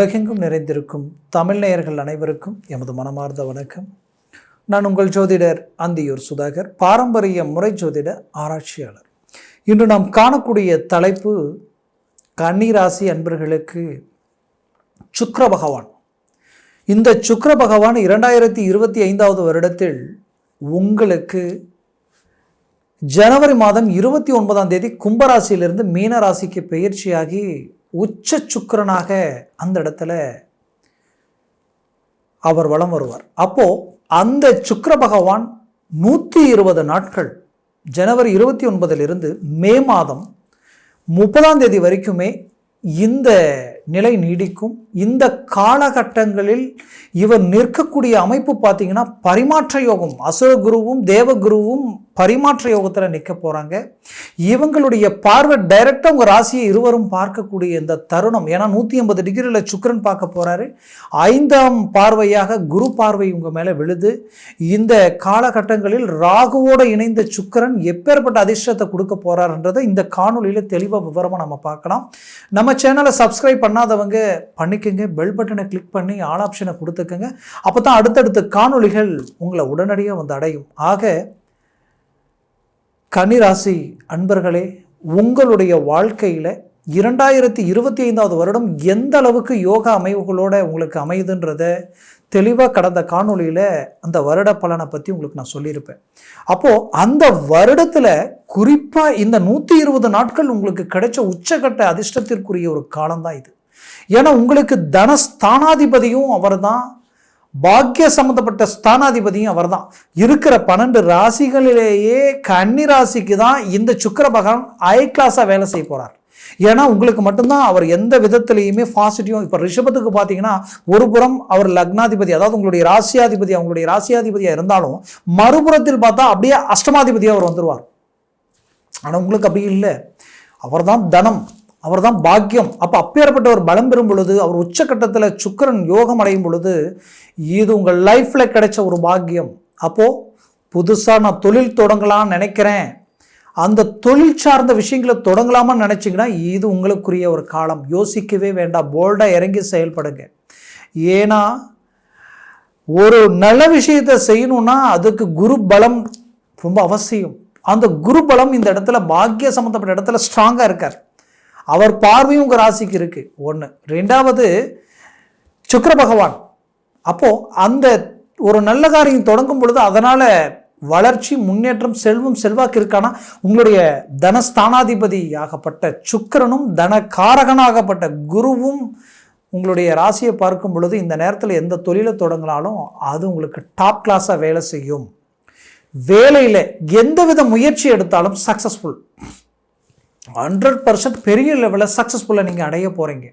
உலகெங்கும் நிறைந்திருக்கும் தமிழ் நேயர்கள் அனைவருக்கும் எமது மனமார்ந்த வணக்கம். நான் உங்கள் ஜோதிடர் அந்தியூர் சுதாகர், பாரம்பரிய முறை ஜோதிட ஆராய்ச்சியாளர். இன்று நாம் காணக்கூடிய தலைப்பு கன்னிராசி அன்பர்களுக்கு சுக்கிர பகவான். இந்த சுக்கிர பகவான் 2025 வருடத்தில் உங்களுக்கு ஜனவரி மாதம் 29 கும்பராசியிலிருந்து மீன ராசிக்கு பெயர்ச்சியாகி உச்ச சுக்கிரனாக அந்த இடத்துல அவர் வலம் வருவார். அப்போ அந்த சுக்கிர பகவான் 120 நாட்கள் ஜனவரி 29 மே மாதம் 30 வரைக்குமே இந்த நிலை நீடிக்கும். இந்த காலகட்டங்களில் இவர் நிற்கக்கூடிய அமைப்பு பார்த்தீங்கன்னா பரிமாற்ற யோகம். அசுர குருவும் தேவகுருவும் பரிமாற்ற யோகத்தில் நிற்க போகிறாங்க. இவங்களுடைய பார்வை டைரெக்டாக உங்கள் ராசியை இருவரும் பார்க்கக்கூடிய இந்த தருணம். ஏன்னா 180 டிகிரியில் சுக்கிரன் பார்க்க போகிறாரு. 5ஆம் பார்வையாக குரு பார்வை உங்கள் மேலே விழுது. இந்த காலகட்டங்களில் ராகுவோடு இணைந்த சுக்கிரன் எப்பேற்பட்ட அதிர்ஷ்டத்தை கொடுக்க போகிறாருன்றதை இந்த காணொலியில் தெளிவாக விவரமாக நம்ம பார்க்கலாம். நம்ம சேனலை சப்ஸ்கிரைப் பண்ணாதவங்க பண்ணிக்கோங்க, பெல் பட்டனை கிளிக் பண்ணி ஆல் ஆப்ஷனை கொடுத்துக்கோங்க. அப்போ தான் அடுத்தடுத்த காணொலிகள் உங்களை உடனடியாக வந்து அடையும். ஆக கன்னிராசி அன்பர்களே, உங்களுடைய வாழ்க்கையில் 2025 வருடம் எந்த அளவுக்கு யோகா அமைவுகளோட உங்களுக்கு அமையுதுன்றத தெளிவாக கடந்த காணொலியில் அந்த வருட பலனை பற்றி உங்களுக்கு நான் சொல்லியிருப்பேன். அப்போது அந்த வருடத்தில் குறிப்பாக இந்த 120 நாட்கள் உங்களுக்கு கிடைச்ச உச்சகட்ட அதிர்ஷ்டத்திற்குரிய ஒரு காலம்தான் இது. ஏன்னா உங்களுக்கு தனஸ்தானாதிபதியும் அவர் தான், பாக்கிய சம்பந்தப்பட்ட ஸ்தானாதிபதியும் அவர் தான். இருக்கிற 12 ராசிகளிலேயே கன்னி ராசிக்கு தான் இந்த சுக்கிர பகவான் ஹை கிளாஸாக வேலை செய்ய போகிறார். ஏன்னா உங்களுக்கு மட்டும்தான் அவர் எந்த விதத்திலையுமே பாசிட்டிவும். இப்போ ரிஷபத்துக்கு பார்த்தீங்கன்னா ஒரு புறம் அவர் லக்னாதிபதி, அதாவது உங்களுடைய ராசியாதிபதி, அவங்களுடைய ராசியாதிபதியாக இருந்தாலும் மறுபுறத்தில் பார்த்தா அப்படியே அஷ்டமாதிபதியாக அவர் வந்துடுவார். ஆனால் உங்களுக்கு அப்படி இல்லை. அவர் தான் தனம், அவர் தான் பாக்கியம். அப்போ அப்பேற்பட்ட ஒரு பலம் பெறும் பொழுது, அவர் உச்சக்கட்டத்தில் சுக்கிரன் யோகம் அடையும் பொழுது, இது உங்கள் லைஃப்பில் கிடைச்ச ஒரு பாக்கியம். அப்போது புதுசாக நான் தொழில் தொடங்கலாம்னு நினைக்கிறேன், அந்த தொழில் சார்ந்த விஷயங்களை தொடங்கலாமான்னு நினச்சிங்கன்னா இது உங்களுக்குரிய ஒரு காலம். யோசிக்கவே வேண்டாம், போல்டாக இறங்கி செயல்படுங்க. ஏன்னா ஒரு நல்ல விஷயத்தை செய்யணும்னா அதுக்கு குரு பலம் ரொம்ப அவசியம். அந்த குரு பலம் இந்த இடத்துல பாக்கிய சம்மந்தப்பட்ட இடத்துல ஸ்ட்ராங்காக இருக்கார். அவர் பார்வையும் உங்கள் ராசிக்கு இருக்குது. 1. 2வது சுக்கிர பகவான். அப்போது அந்த ஒரு நல்ல காரியம் தொடங்கும் பொழுது அதனால் வளர்ச்சி, முன்னேற்றம், செல்வம், செல்வாக்கு இருக்கானா, உங்களுடைய தனஸ்தானாதிபதி ஆகப்பட்ட சுக்கிரனும் தனகாரகனாகப்பட்ட குருவும் உங்களுடைய ராசியை பார்க்கும் பொழுது இந்த நேரத்தில் எந்த தொழிலை தொடங்கினாலும் அது உங்களுக்கு டாப் கிளாஸாக வேலை செய்யும். வேலையில் எந்தவித முயற்சி எடுத்தாலும் சக்ஸஸ்ஃபுல், 100% பெரிய லெவலில் சக்ஸஸ்ஃபுல்லாக நீங்கள் அடைய போகிறீங்க.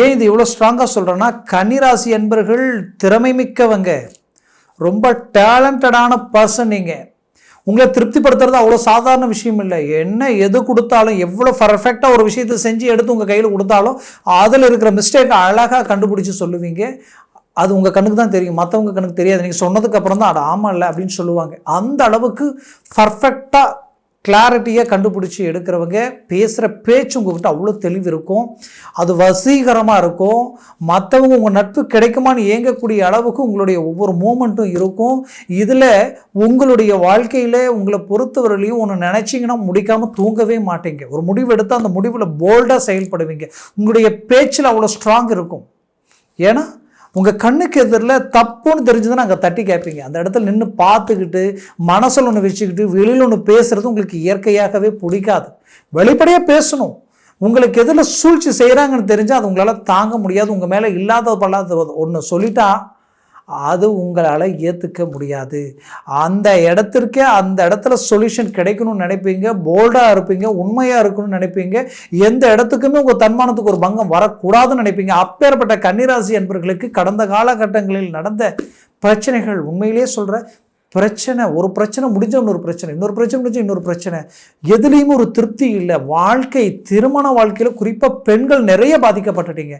ஏன் இது இவ்வளோ ஸ்ட்ராங்காக சொல்கிறேன்னா, கன்னிராசி என்பர்கள் திறமை மிக்கவங்க, ரொம்ப டேலண்டடான பர்சன். நீங்கள் உங்களை திருப்திப்படுத்துறது அவ்வளோ சாதாரண விஷயம் இல்லை. என்ன எது கொடுத்தாலும், எவ்வளோ பர்ஃபெக்டாக ஒரு விஷயத்தை செஞ்சு எடுத்து உங்கள் கையில் கொடுத்தாலும் அதில் இருக்கிற மிஸ்டேக்கை அழகாக கண்டுபிடிச்சி சொல்லுவீங்க. அது உங்கள் கண்ணுக்கு தான் தெரியும், மற்றவங்க கண்ணுக்கு தெரியாது. நீங்கள் சொன்னதுக்கு அப்புறம் தான் அது ஆமாம் இல்லை அப்படின்னு சொல்லுவாங்க. அந்த அளவுக்கு பர்ஃபெக்டாக கிளாரிட்டியாக கண்டுபிடிச்சி எடுக்கிறவங்க. பேசுகிற பேச்சு உங்கள்கிட்ட அவ்வளோ தெளிவு இருக்கும், அது வசீகரமாக இருக்கும். மற்றவங்க உங்கள் நட்பு கிடைக்குமான்னு ஏங்கக்கூடிய அளவுக்கு உங்களுடைய ஒவ்வொரு மூமெண்ட்டும் இருக்கும். இதில் உங்களுடைய வாழ்க்கையில் உங்களை பொறுத்தவரையிலையும் ஒன்று நினச்சிங்கன்னா முடிக்காமல் தூங்கவே மாட்டீங்க. ஒரு முடிவு எடுத்தால் அந்த முடிவில் போல்டாக செயல்படுவீங்க. உங்களுடைய பேச்சில் அவ்வளோ ஸ்ட்ராங் இருக்கும். ஏன்னா உங்கள் கண்ணுக்கு எதிரில் தப்புன்னு தெரிஞ்சதுன்னா அங்கே தட்டி கேட்பீங்க. அந்த இடத்துல நின்று பார்த்துக்கிட்டு மனசில் ஒன்று வச்சுக்கிட்டு வெளியில் ஒன்று பேசுகிறது உங்களுக்கு இயற்கையாகவே பிடிக்காது. வெளிப்படையாக பேசணும். உங்களுக்கு எதில் சூழ்ச்சி செய்கிறாங்கன்னு தெரிஞ்சால் அது உங்களால் தாங்க முடியாது. உங்கள் மேலே இல்லாத பல்லாத ஒன்று சொல்லிட்டா அது உங்களால் ஏற்றுக்க முடியாது. அந்த இடத்துல சொல்யூஷன் கிடைக்கணும்னு நினைப்பீங்க, போல்டாக இருப்பீங்க, உண்மையாக இருக்கணும்னு நினைப்பீங்க. எந்த இடத்துக்குமே உங்கள் தன்மானத்துக்கு ஒரு பங்கம் வரக்கூடாதுன்னு நினைப்பீங்க. அப்பேற்பட்ட கன்னிராசி என்பவர்களுக்கு கடந்த காலகட்டங்களில் நடந்த பிரச்சனைகள், உண்மையிலேயே சொல்கிற பிரச்சனை, ஒரு பிரச்சனை முடிஞ்ச இன்னொரு பிரச்சனை, இன்னொரு பிரச்சனை முடிஞ்ச இன்னொரு பிரச்சனை, எதுலேயுமே ஒரு திருப்தி இல்லை. வாழ்க்கை, திருமண வாழ்க்கையில் குறிப்பாக பெண்கள் நிறைய பாதிக்கப்பட்டுட்டீங்க.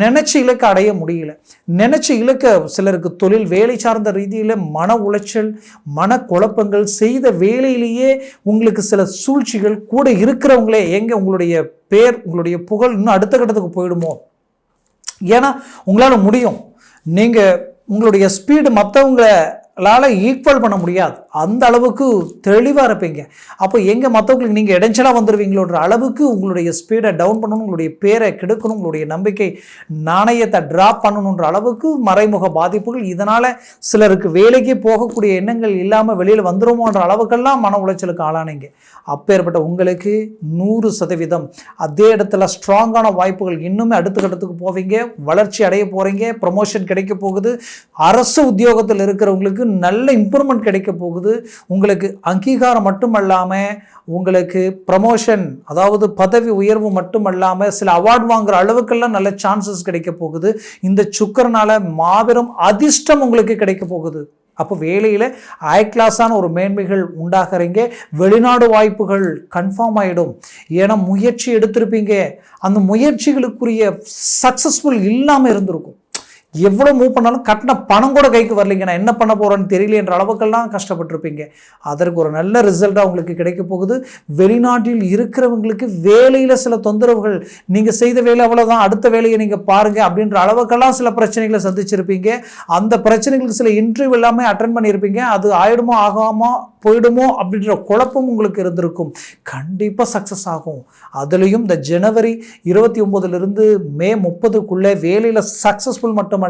நினைச்ச இலக்கை அடைய முடியல. நினைச்ச இலக்க சிலருக்கு தொழில், வேலை சார்ந்த ரீதியில் மன உளைச்சல், மன குழப்பங்கள், செய்த வேலையிலேயே உங்களுக்கு சில சூழ்ச்சிகள், கூட இருக்கிறவங்களே எங்கே உங்களுடைய பேர், உங்களுடைய புகழ் இன்னும் அடுத்த கட்டத்துக்கு போயிடுமோ, ஏன்னா உங்களால் முடியும். நீங்கள் உங்களுடைய ஸ்பீடு மற்றவங்களால் ஈக்குவல் பண்ண முடியாது, அந்த அளவுக்கு தெளிவாக இருப்பீங்க. அப்போ எங்கே மற்றவங்களுக்கு நீங்கள் இடைஞ்சலாக வந்துடுவீங்களோன்ற அளவுக்கு உங்களுடைய ஸ்பீடை டவுன் பண்ணணும், உங்களுடைய பேரை கெடுக்கணும், உங்களுடைய நம்பிக்கை நாணயத்தை ட்ராப் பண்ணணுன்ற அளவுக்கு மறைமுக பாதிப்புகள். இதனால் சிலருக்கு வேலைக்கு போகக்கூடிய எண்ணங்கள் இல்லாமல் வெளியில் வந்துடுமோன்ற அளவுக்கெல்லாம் மன உளைச்சலுக்கு ஆளானீங்க. அப்பேற்பட்ட உங்களுக்கு 100% அதே இடத்துல ஸ்ட்ராங்கான வாய்ப்புகள், இன்னுமே அடுத்த கட்டத்துக்கு போவீங்க, வளர்ச்சி அடைய போகிறீங்க, ப்ரமோஷன் கிடைக்க போகுது. அரசு உத்தியோகத்தில் இருக்கிறவங்களுக்கு நல்ல இம்ப்ரூவ்மெண்ட் கிடைக்க போகுது. உங்களுக்கு அங்கீகாரம் மட்டுமல்லாமல் உங்களுக்கு ப்ரமோஷன், அதாவது பதவி உயர்வு மட்டுமல்லாமல் சில அவார்டு வாங்குற அளவுக்கெல்லாம் நல்ல சான்சஸ் கிடைக்க போகுது. இந்த சுக்கிரனால மாபெரும் அதிர்ஷ்டம் உங்களுக்கு கிடைக்க போகுது. அப்போ வேலையில் ஹை கிளாஸான ஒரு மேன்மைகள் உண்டாகிறீங்க. வெளிநாடு வாய்ப்புகள் கன்ஃபார்ம் ஆகிடும். ஏன்னா முயற்சி எடுத்திருப்பீங்க, அந்த முயற்சிகளுக்குரிய சக்ஸஸ்ஃபுல் இல்லாமல் இருந்திருக்கும். எவ்வளோ மூவ் பண்ணாலும் கட்டின பணம் கூட கைக்கு வரலைங்க, நான் என்ன பண்ண போகிறேன்னு தெரியல என்ற அளவுக்கெல்லாம் கஷ்டப்பட்டிருப்பீங்க. அதற்கு ஒரு நல்ல ரிசல்ட்டாக உங்களுக்கு கிடைக்க போகுது. வெளிநாட்டில் இருக்கிறவங்களுக்கு வேலையில் சில தொந்தரவுகள், நீங்கள் செய்த வேலை அவ்வளோதான், அடுத்த வேலையை நீங்கள் பாருங்கள் அப்படின்ற அளவுக்கெல்லாம் சில பிரச்சனைகளை சந்திச்சிருப்பீங்க. அந்த பிரச்சனைகளுக்கு சில இன்டர்வியூ எல்லாமே அட்டென்ட் பண்ணியிருப்பீங்க. அது ஆயிடுமோ ஆகாமல் போயிடுமோ அப்படின்ற குழப்பம் உங்களுக்கு இருந்திருக்கும். கண்டிப்பாக சக்ஸஸ் ஆகும். அதுலேயும் இந்த ஜனவரி 29 மே 30 வேலையில் சக்ஸஸ்ஃபுல் மட்டுமல்ல,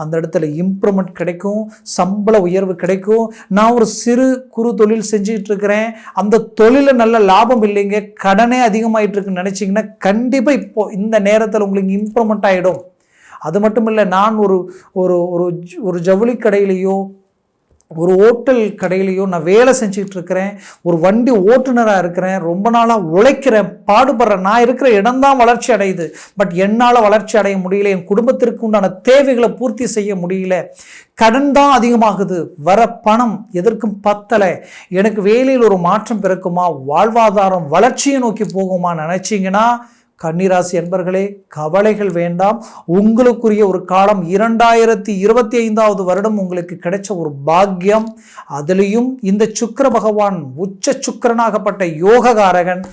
அந்த இடத்துல இம்ப்ரூவ்மெண்ட் கிடைக்கும், சம்பள உயர்வு கிடைக்கும். நான் ஒரு சிறு குறு தொழில் செஞ்சுட்டு இருக்கிறேன், அந்த தொழில நல்ல லாபம் இல்லைங்க, கடனே அதிகமாயிட்டு இருக்குன்னு நினைச்சிங்கன்னா கண்டிப்பாக இப்போ இந்த நேரத்தில் உங்களுக்கு இம்ப்ரூவ்மெண்ட் ஆகிடும். அது மட்டும் இல்லை, நான் ஒரு ஜவுளி கடையிலையோ ஒரு ஹோட்டல் கடையிலையோ நான் வேலை செஞ்சுட்டு இருக்கிறேன், ஒரு வண்டி ஓட்டுநராக இருக்கிறேன், ரொம்ப நாளாக உழைக்கிறேன், பாடுபடுறேன், நான் இருக்கிற இடம்தான் வளர்ச்சி அடையுது, பட் என்னால் வளர்ச்சி அடைய முடியல, என் குடும்பத்திற்கு உண்டான தேவைகளை பூர்த்தி செய்ய முடியல, கடன் தான் அதிகமாகுது, வர பணம் எதற்கும் பத்தலை, எனக்கு வேலையில் ஒரு மாற்றம் பிறக்குமா, வாழ்வாதாரம் வளர்ச்சியை நோக்கி போகுமா நினைச்சிங்கன்னா கன்னிராசி என்பர்களே கவலைகள் வேண்டாம். உங்களுக்குரிய ஒரு காலம் 2025 வருடம் உங்களுக்கு கிடைச்ச ஒரு பாக்கியம். அதுலேயும் இந்த சுக்கிர பகவான் உச்ச சுக்கிரனாகப்பட்ட யோககாரகன்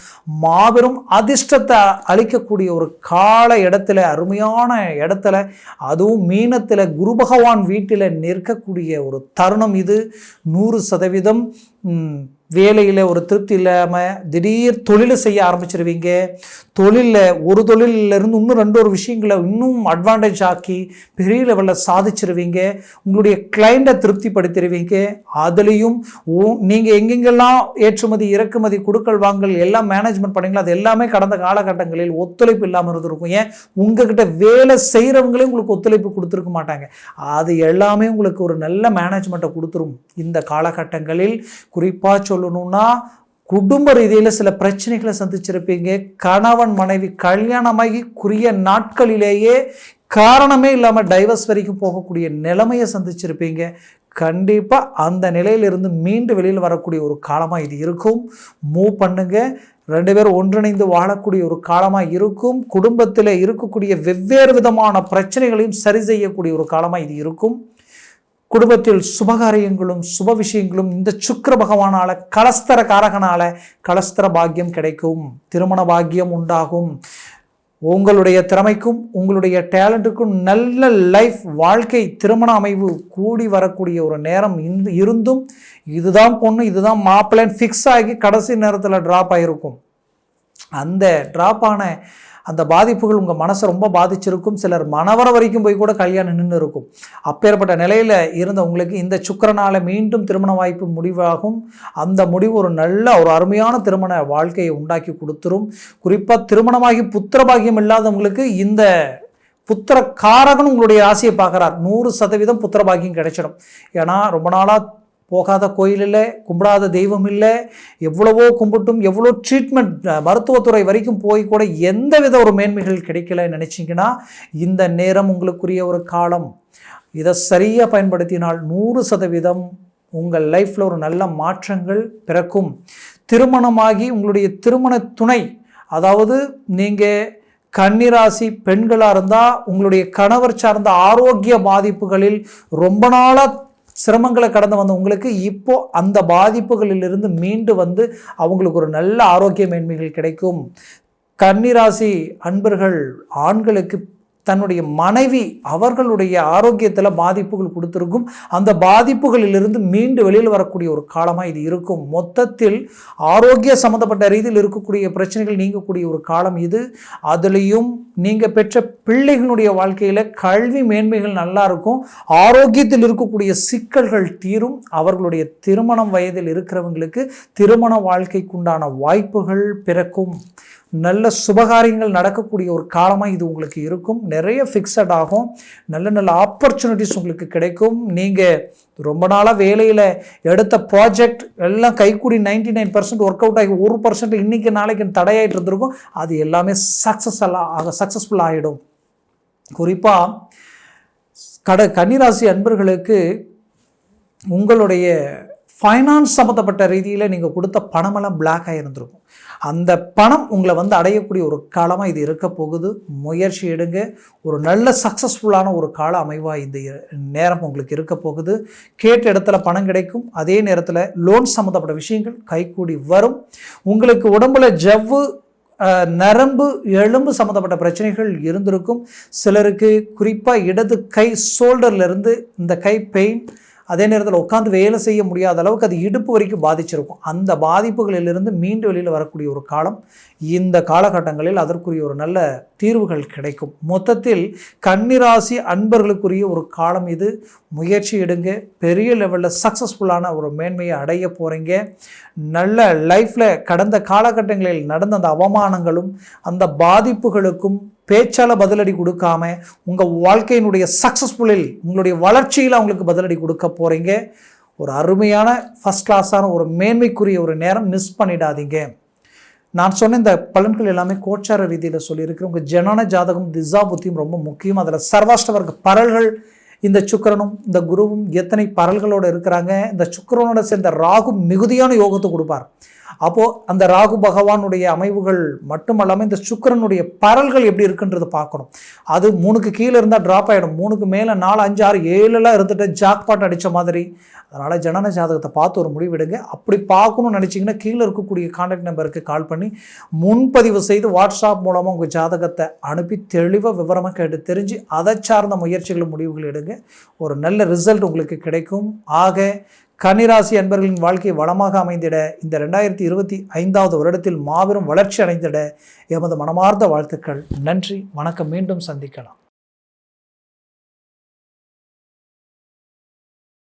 மாபெரும் அதிர்ஷ்டத்தை அளிக்கக்கூடிய ஒரு கால இடத்துல, அருமையான இடத்துல, அதுவும் மீனத்தில் குரு பகவான் வீட்டில் நிற்கக்கூடிய ஒரு தருணம் இது. 100% வேலையில் ஒரு திருப்தி இல்லாமல் திடீர் தொழிலை செய்ய ஆரம்பிச்சிருவீங்க. தொழிலில் ஒரு தொழிலிருந்து இன்னும் 2 விஷயங்களை இன்னும் அட்வான்டேஜ் ஆக்கி பெரிய லெவலில் சாதிச்சிருவீங்க. உங்களுடைய கிளைண்ட்டை திருப்திப்படுத்திடுவீங்க. அதுலேயும் நீங்கள் எங்கெங்கெல்லாம் ஏற்றுமதி இறக்குமதி கொடுக்கல் வாங்கல் எல்லாம் மேனேஜ்மெண்ட் பண்ணீங்களோ அது எல்லாமே கடந்த காலகட்டங்களில் ஒத்துழைப்பு இல்லாமல் இருந்திருக்கும். ஏன் உங்ககிட்ட வேலை செய்கிறவங்களே உங்களுக்கு ஒத்துழைப்பு கொடுத்துருக்க மாட்டாங்க. அது எல்லாமே உங்களுக்கு ஒரு நல்ல மேனேஜ்மெண்ட்டை கொடுத்துரும். இந்த காலகட்டங்களில் குறிப்பாக சொல்லணும்னா குடும்ப ரீதியில் சில பிரச்சனைகளை சந்திச்சிருப்பீங்க. கணவன் மனைவி கல்யாணமாகி குறிய நாட்களிலேயே காரணமே இல்லாமல் டைவர்ஸ் வரைக்கும் போகக்கூடிய நிலைமையை சந்திச்சிருப்பீங்க. கண்டிப்பாக அந்த நிலையிலிருந்து மீண்டு வெளியில் வரக்கூடிய ஒரு காலமாக இது இருக்கும். மூவ் பண்ணுங்க. 2 பேரும் ஒன்றிணைந்து வாழக்கூடிய ஒரு காலமாக இருக்கும். குடும்பத்தில் இருக்கக்கூடிய வெவ்வேறு விதமான பிரச்சனைகளையும் சரி செய்யக்கூடிய ஒரு காலமாக இது இருக்கும். குடும்பத்தில் சுபகாரியங்களும் சுப விஷயங்களும் இந்த சுக்கிர பகவானால கலஸ்தர காரகனால கலஸ்தர பாக்கியம் கிடைக்கும். திருமண பாக்கியம் உண்டாகும். உங்களுடைய திறமைக்கும் உங்களுடைய டேலண்ட்டுக்கும் நல்ல லைஃப் வாழ்க்கை திருமண அமைவு கூடி வரக்கூடிய ஒரு நேரம் இருந்தும் இதுதான் பொண்ணு இதுதான் மாப்பிள்ளைன்னு ஃபிக்ஸ் ஆகி கடைசி நேரத்தில் ட்ராப் ஆகிருக்கும். அந்த ட்ராப் ஆன அந்த பாதிப்புகள் உங்கள் மனசை ரொம்ப பாதிச்சிருக்கும். சிலர் மனவர வரைக்கும் போய் கூட கல்யாணம் நின்று இருக்கும். அப்பேற்பட்ட நிலையில் இருந்த உங்களுக்கு இந்த சுக்கிரனால மீண்டும் திருமண வாய்ப்பு முடிவாகும். அந்த முடிவு ஒரு நல்ல ஒரு அருமையான திருமண வாழ்க்கையை உண்டாக்கி கொடுத்துரும். குறிப்பாக திருமணமாகி புத்திர பாக்கியம் இல்லாதவங்களுக்கு இந்த புத்திர காரகன் உங்களுடைய ராசியை பார்க்குறார். 100% புத்திர பாக்கியம் கிடைச்சிடும். ஏன்னா ரொம்ப நாளாக போகாத கோயில் இல்லை, கும்பிடாத தெய்வம் இல்லை, எவ்வளவோ கும்பிட்டும் எவ்வளோ ட்ரீட்மெண்ட் மருத்துவத்துறை வரைக்கும் போய் கூட எந்தவித ஒரு மேன்மைகள் கிடைக்கல நினச்சிங்கன்னா இந்த நேரம் உங்களுக்குரிய ஒரு காலம். இதை சரியாக பயன்படுத்தினால் 100% உங்கள் லைஃப்பில் ஒரு நல்ல மாற்றங்கள் பிறக்கும். திருமணமாகி உங்களுடைய திருமண துணை, அதாவது நீங்கள் கன்னிராசி பெண்களாக இருந்தால் உங்களுடைய கணவர் சார்ந்த ஆரோக்கிய பாதிப்புகளில் ரொம்ப நாளாக சிரமங்களை கடந்து வந்த உங்களுக்கு இப்போ அந்த பாதிப்புகளிலிருந்து மீண்டு வந்து அவங்களுக்கு ஒரு நல்ல ஆரோக்கிய மேன்மைகள் கிடைக்கும். கன்னிராசி அன்பர்கள் ஆண்களுக்கு தன்னுடைய மனைவி அவர்களுடைய ஆரோக்கியத்தில் பாதிப்புகள் கொடுத்துருக்கும். அந்த பாதிப்புகளிலிருந்து மீண்டு வெளியில் வரக்கூடிய ஒரு காலமாக இது இருக்கும். மொத்தத்தில் ஆரோக்கிய சம்மந்தப்பட்ட ரீதியில் இருக்கக்கூடிய பிரச்சனைகள் நீங்கக்கூடிய ஒரு காலம் இது. அதுலேயும் நீங்கள் பெற்ற பிள்ளைகளுடைய வாழ்க்கையில் கல்வி மேன்மைகள் நல்லா இருக்கும். ஆரோக்கியத்தில் இருக்கக்கூடிய சிக்கல்கள் தீரும். அவர்களுடைய திருமணம் வயதில் இருக்கிறவங்களுக்கு திருமண வாழ்க்கைக்குண்டான வாய்ப்புகள் பிறக்கும். நல்ல சுபகாரியங்கள் நடக்கக்கூடிய ஒரு காலமாக இது உங்களுக்கு இருக்கும். நிறைய ஃபிக்ஸட் ஆகும். நல்ல நல்ல ஆப்பர்ச்சுனிட்டிஸ் உங்களுக்கு கிடைக்கும். நீங்கள் ரொம்ப நாளாக வேலையில் எடுத்த ப்ராஜெக்ட் எல்லாம் கைக்கூடி 99% ஒர்க் அவுட் ஆகி 1% இன்றைக்கி நாளைக்கு தடையாயிட்டு இருந்திருக்கும். அது எல்லாமே சக்ஸஸ்ஃபுல் ஆகிடும். குறிப்பாக கன்னிராசி அன்பர்களுக்கு உங்களுடைய ஃபைனான்ஸ் சம்மந்தப்பட்ட ரீதியில் நீங்கள் கொடுத்த பணமெல்லாம் பிளாக் ஆகியிருந்திருக்கும். அந்த பணம் உங்களை அடையக்கூடிய ஒரு காலமாக இது இருக்க போகுது. முயற்சி எடுங்க. ஒரு நல்ல சக்ஸஸ்ஃபுல்லான ஒரு கால அமைவாக இந்த நேரம் உங்களுக்கு இருக்க போகுது. கேட்ட இடத்துல பணம் கிடைக்கும். அதே நேரத்தில் லோன் சம்மந்தப்பட்ட விஷயங்கள் கைக்கூடி வரும். உங்களுக்கு உடம்புல ஜவ்வு நரம்பு எலும்பு சம்மந்தப்பட்ட பிரச்சனைகள் இருந்திருக்கும். சிலருக்கு குறிப்பாக இடது கை ஷோல்டர்லேருந்து இந்த கை பெயின், அதே நேரத்தில் உட்காந்து வேலை செய்ய முடியாத அளவுக்கு அது இடுப்பு வரைக்கும் பாதிச்சிருக்கும். அந்த பாதிப்புகளிலிருந்து மீண்டு வெளியில் வரக்கூடிய ஒரு காலம். இந்த காலகட்டங்களில் அதற்குரிய ஒரு நல்ல தீர்வுகள் கிடைக்கும். மொத்தத்தில் கன்னிராசி அன்பர்களுக்குரிய ஒரு காலம் இது. முயற்சி எடுங்க. பெரிய லெவலில் சக்ஸஸ்ஃபுல்லான ஒரு மேன்மையை அடைய போகிறீங்க. நல்ல லைஃப்பில் கடந்த காலகட்டங்களில் நடந்த அந்த அவமானங்களும் அந்த பாதிப்புகளுக்கும் பேச்சால் பதிலடி கொடுக்காம உங்கள் வாழ்க்கையினுடைய சக்ஸஸ்ஃபுல்லில் உங்களுடைய வளர்ச்சியில் அவங்களுக்கு பதிலடி கொடுக்க போகிறீங்க. ஒரு அருமையான ஃபஸ்ட் கிளாஸான ஒரு மேன்மைக்குரிய ஒரு நேரம் மிஸ் பண்ணிடாதீங்க. நான் சொன்ன இந்த பலன்கள் எல்லாமே கோச்சார ரீதியில் சொல்லியிருக்கிறேன். உங்கள் ஜனன ஜாதகம் திசா புத்தியும் ரொம்ப முக்கியம். அதில் சர்வாஷ்டவர்க்க பரல்கள் இந்த சுக்கிரனும் இந்த குருவும் எத்தனை பரல்களோடு இருக்கிறாங்க. இந்த சுக்கிரனோட சேர்ந்த ராகு மிகுதியான யோகத்தை கொடுப்பார். அப்போது அந்த ராகு பகவானுடைய அமைவுகள் மட்டுமல்லாமல் இந்த சுக்கிரனுடைய பரல்கள் எப்படி இருக்குன்றது பார்க்கணும். அது 3க்கு கீழே இருந்தால் ட்ராப் ஆகிடும். 3க்கு மேலே 4, 5, 6, 7 இருந்துட்டு ஜாக்பாட் அடித்த மாதிரி. அதனால் ஜனன ஜாதகத்தை பார்த்து ஒரு முடிவெடுங்க. அப்படி பார்க்கணும்னு நினச்சிங்கன்னா கீழே இருக்கக்கூடிய கான்டாக்ட் நம்பருக்கு கால் பண்ணி முன்பதிவு செய்து வாட்ஸ்அப் மூலமாக உங்கள் ஜாதகத்தை அனுப்பி தெளிவாக விவரமாக கேட்டு தெரிஞ்சு அதை சார்ந்த முயற்சிகள் முடிவுகள் எடுங்க. ஒரு நல்ல ரிசல்ட் உங்களுக்கு கிடைக்கும். ஆக கன்னிராசி அன்பர்களின் வாழ்க்கை வளமாக அமைந்திட இந்த 2025 வருடத்தில் மாபெரும் வளர்ச்சி அடைந்திட எமது மனமார்ந்த வாழ்த்துக்கள். நன்றி, வணக்கம். மீண்டும் சந்திக்கலாம்.